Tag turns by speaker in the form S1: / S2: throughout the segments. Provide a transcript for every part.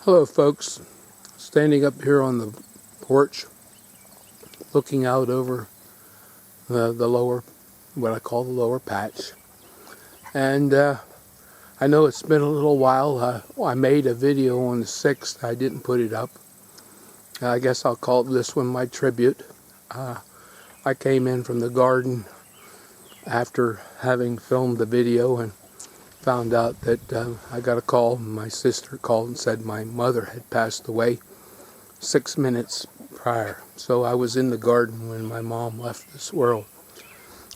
S1: Hello folks, standing up here on the porch looking out over the lower, what I call the lower patch, and I know it's been a little while. I made a video on the 6th. I didn't put it up. I guess I'll call this one my tribute. I came in from the garden after having filmed the video and found out that I got a call. My sister called and said my mother had passed away 6 minutes prior. So I was in the garden when my mom left this world.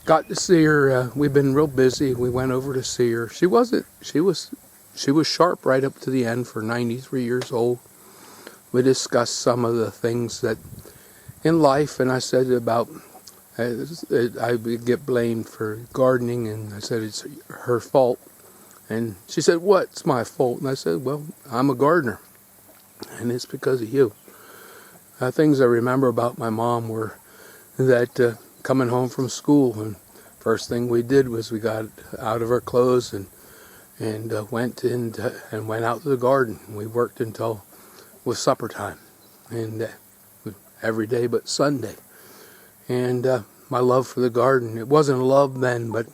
S1: Got to see her. We've been real busy. We went over to see her. She was sharp right up to the end for 93 years old. We discussed some of the things that in life, and I said about I would get blamed for gardening, and I said it's her fault. And she said, "What's my fault?" And I said, "Well, I'm a gardener, and it's because of you." Things I remember about my mom were that coming home from school, and first thing we did was we got out of our clothes and went out to the garden. We worked until it was supper time, and every day but Sunday. And my love for the garden, it wasn't love then, but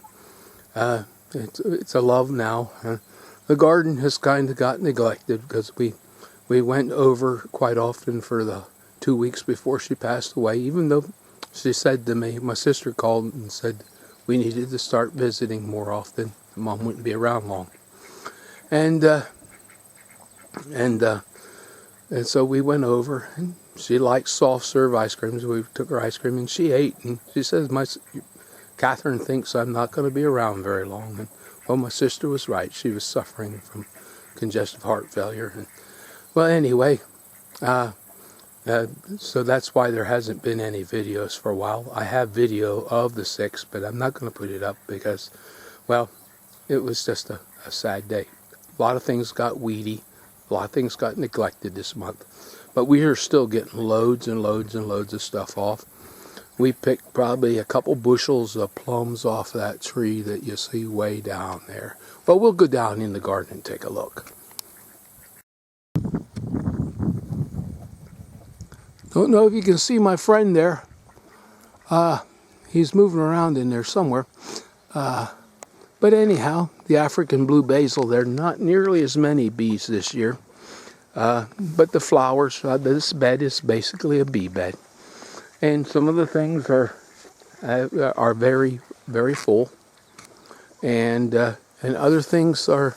S1: it's a love now. The garden has kind of got neglected because we went over quite often for the 2 weeks before she passed away, even though she said to me, my sister called and said we needed to start visiting more often. Mom wouldn't be around long. And so we went over, and she likes soft serve ice cream, so we took her ice cream, and she ate, and she says, Catherine thinks I'm not going to be around very long. And well, my sister was right. She was suffering from congestive heart failure. And well, anyway, so that's why there hasn't been any videos for a while. I have video of the 6th, but I'm not going to put it up because, well, it was just a sad day. A lot of things got weedy. A lot of things got neglected this month. But we are still getting loads and loads and loads of stuff off. We picked probably a couple bushels of plums off that tree that you see way down there. Well, we'll go down in the garden and take a look. Don't know if you can see my friend there. He's moving around in there somewhere. But anyhow, the African blue basil, there are not nearly as many bees this year. But the flowers, this bed is basically a bee bed. And some of the things are very, very full. And other things are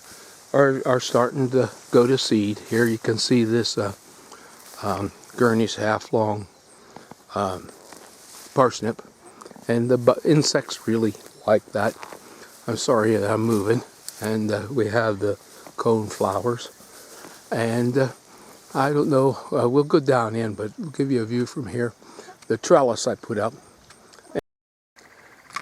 S1: starting to go to seed. Here you can see this Gurney's half-long parsnip, and the insects really like that. I'm sorry that I'm moving. And we have the cone flowers, and I don't know, we'll go down in, but we'll give you a view from here. The trellis I put up.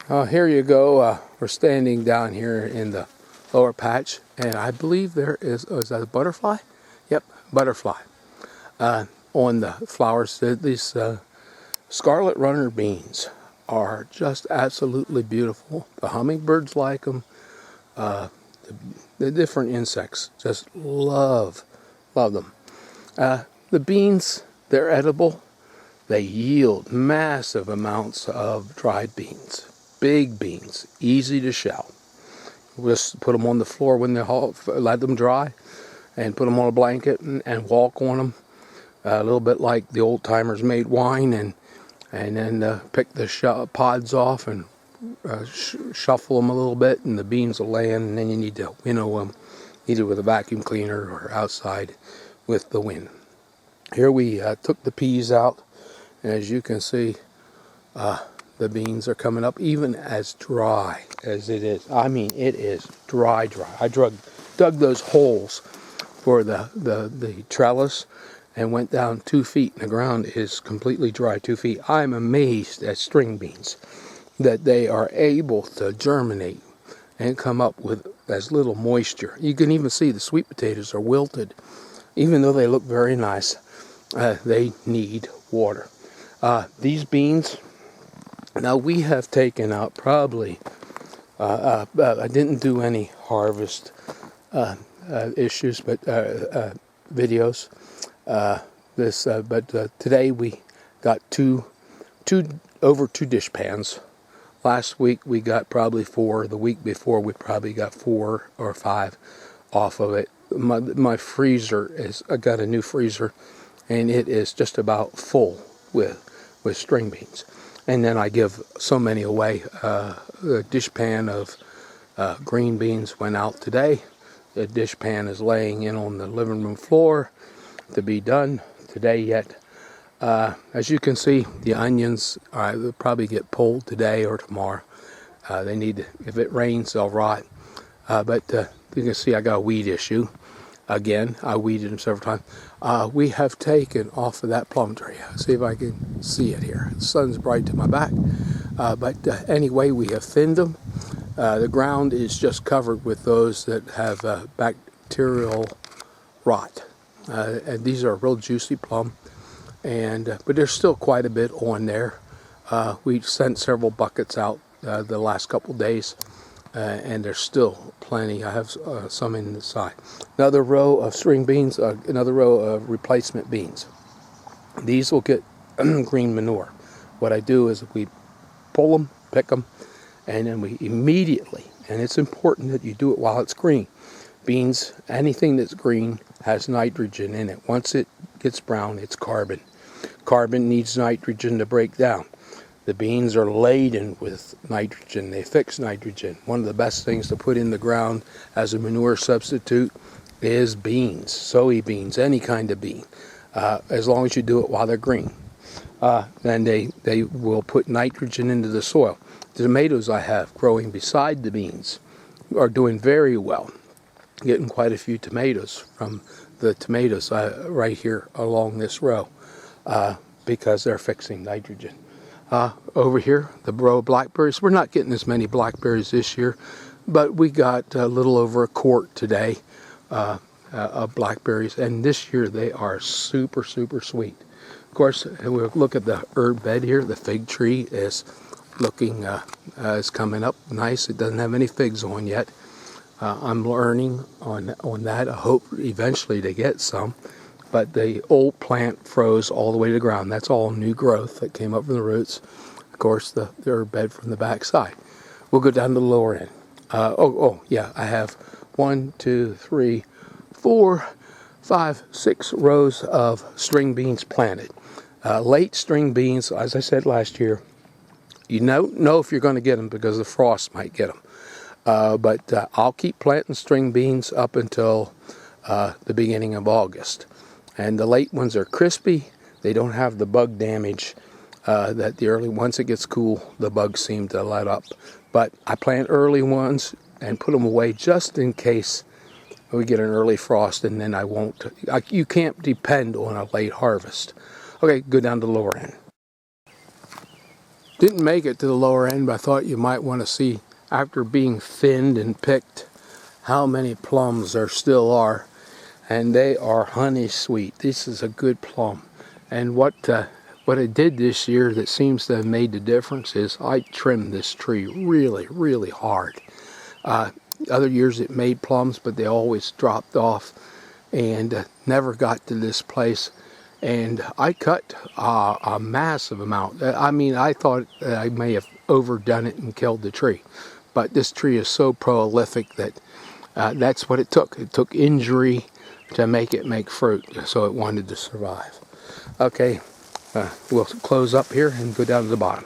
S1: Here you go. We're standing down here in the lower patch, and I believe there is that a butterfly? Yep, butterfly. On the flowers, these scarlet runner beans are just absolutely beautiful. The hummingbirds like them. The different insects just love them. The beans, they're edible. They yield massive amounts of dried beans. Big beans, easy to shell. We'll just put them on the floor when they let them dry, and put them on a blanket and walk on them. A little bit like the old timers made wine, and then pick the pods off and shuffle them a little bit, and the beans will land, and then you need to winnow them, either with a vacuum cleaner or outside with the wind. Here we took the peas out, and as you can see, the beans are coming up even as dry as it is. I mean, it is dry. I dug those holes for the trellis and went down 2 feet, and the ground is completely dry, 2 feet. I'm amazed at string beans that they are able to germinate and come up with as little moisture. You can even see the sweet potatoes are wilted. Even though they look very nice, they need water. These beans, now we have taken out probably, I didn't do any harvest issues, but videos. But today we got over two dish pans. Last week we got probably 4. The week before we probably got 4 or 5 off of it. My freezer I got a new freezer, and it is just about full with string beans. And then I give so many away. The dish pan of green beans went out today. The dish pan is laying in on the living room floor to be done today yet. As you can see, the onions will probably get pulled today or tomorrow. They need, if it rains, they'll rot. But you can see I got a weed issue. Again, I weeded them several times. We have taken off of that plum tree. See if I can see it here. The sun's bright to my back. But anyway, we have thinned them. The ground is just covered with those that have bacterial rot. And these are real juicy plum. But there's still quite a bit on there. We've sent several buckets out the last couple days. And there's still plenty. I have some in the side. Another row of string beans, another row of replacement beans. These will get green manure. What I do is we pull them, pick them, and then we immediately, and it's important that you do it while it's green. Beans, anything that's green has nitrogen in it. Once it gets brown, it's carbon. Carbon needs nitrogen to break down. The beans are laden with nitrogen. They fix nitrogen. One of the best things to put in the ground as a manure substitute is beans, soybeans, any kind of bean, as long as you do it while they're green. Then they will put nitrogen into the soil. The tomatoes I have growing beside the beans are doing very well. Getting quite a few tomatoes from the tomatoes right here along this row because they're fixing nitrogen. Over here, the row of blackberries. We're not getting as many blackberries this year, but we got a little over a quart today of blackberries, and this year they are super, super sweet. Of course, we'll look at the herb bed here. The fig tree is looking, is coming up nice. It doesn't have any figs on yet. I'm learning on that. I hope eventually to get some. But the old plant froze all the way to the ground. That's all new growth that came up from the roots. Of course, the herb bed from the back side. We'll go down to the lower end. Yeah, I have 1, 2, 3, 4, 5, 6 rows of string beans planted. Late string beans, as I said last year, you know if you're going to get them because the frost might get them. But I'll keep planting string beans up until the beginning of August. And the late ones are crispy. They don't have the bug damage that the early, once it gets cool, the bugs seem to let up. But I plant early ones and put them away just in case we get an early frost, and then I won't. You can't depend on a late harvest. Okay, go down to the lower end. Didn't make it to the lower end, but I thought you might want to see, after being thinned and picked, how many plums there still are. And they are honey sweet. This is a good plum. And what I did this year that seems to have made the difference is I trimmed this tree really, really hard. Other years it made plums, but they always dropped off and never got to this place. And I cut a massive amount. I mean, I thought I may have overdone it and killed the tree. But this tree is so prolific that that's what it took. It took injury to make it make fruit, so it wanted to survive. Okay, we'll close up here and go down to the bottom.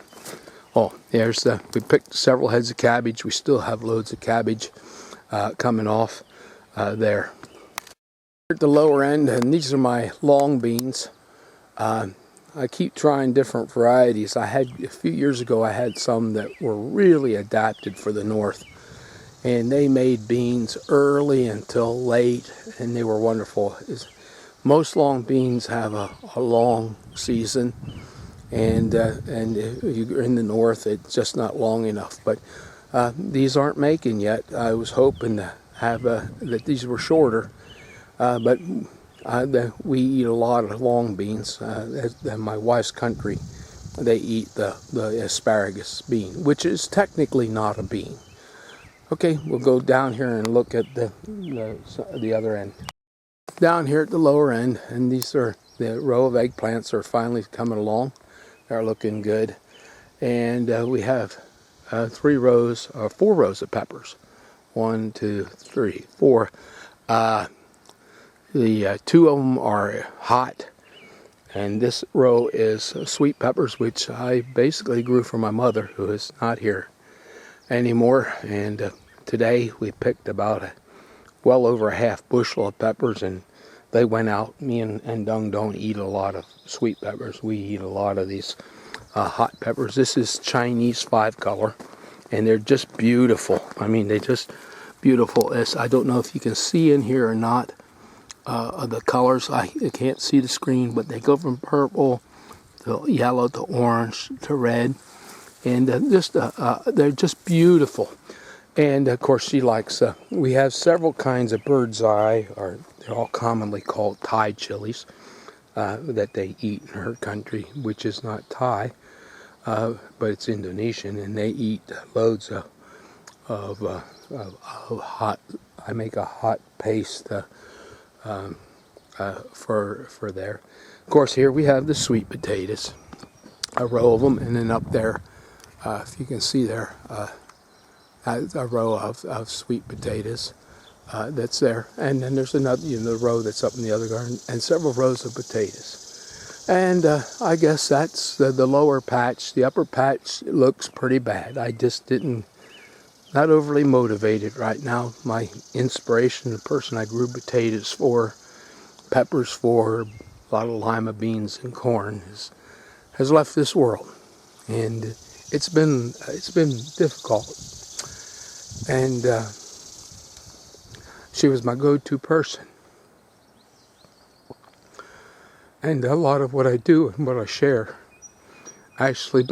S1: Oh, we picked several heads of cabbage. We still have loads of cabbage coming off there. At the lower end, and these are my long beans. I keep trying different varieties. A few years ago, I had some that were really adapted for the north. And they made beans early until late, and they were wonderful. Most long beans have a long season, and if you're in the north, it's just not long enough. But these aren't making yet. I was hoping to have that these were shorter, but we eat a lot of long beans. In my wife's country, they eat the asparagus bean, which is technically not a bean. Okay, we'll go down here and look at the other end. down here at the lower end, and these are the row of eggplants are finally coming along. They're looking good. And we have 4 rows of peppers. 1, 2, 3, 4. The 2 of them are hot, and this row is sweet peppers, which I basically grew for my mother, who is not here anymore. And today we picked about well over a half bushel of peppers, and they went out. Me and Dung don't eat a lot of sweet peppers. We eat a lot of these hot peppers. This is Chinese 5-color, and they're just beautiful. I mean, they're just beautiful. I don't know if you can see in here or not the colors. I can't see the screen, but they go from purple to yellow to orange to red, and they're just beautiful. And of course, she likes. We have several kinds of bird's eye, or they're all commonly called Thai chilies, that they eat in her country, which is not Thai, but it's Indonesian, and they eat loads of hot. I make a hot paste for there. Of course, here we have the sweet potatoes, a row of them, and then up there, if you can see there, a row of sweet potatoes that's there, and then there's another, the row that's up in the other garden, and several rows of potatoes. And I guess that's the lower patch. The upper patch looks pretty bad. I just not overly motivated right now. My inspiration, the person I grew potatoes for, peppers for, a lot of lima beans and corn, has left this world, and it's been difficult. And she was my go-to person. And a lot of what I do and what I share actually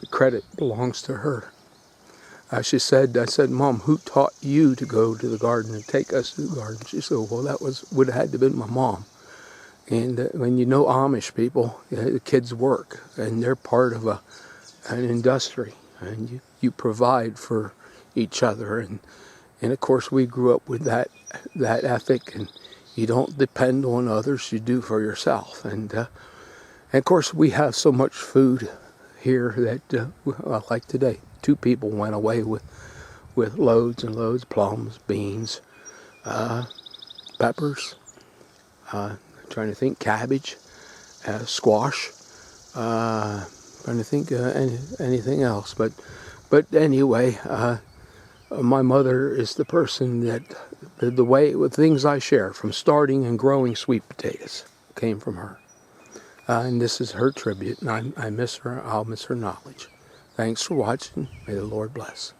S1: credit belongs to her. I said, Mom, who taught you to go to the garden and take us to the garden? She said, well, would have had to have been my mom. And when you know Amish people, the kids work, and they're part of an industry, and you provide for each other. And of course, we grew up with that ethic, and you don't depend on others, you do for yourself. And of course, we have so much food here that, like today, 2 people went away with loads and loads, plums, beans, peppers, trying to think, cabbage, squash, trying to think anything else. But anyway, my mother is the person that the things I share, from starting and growing sweet potatoes, came from her. And this is her tribute, and I miss her. I'll miss her knowledge. Thanks for watching. May the Lord bless.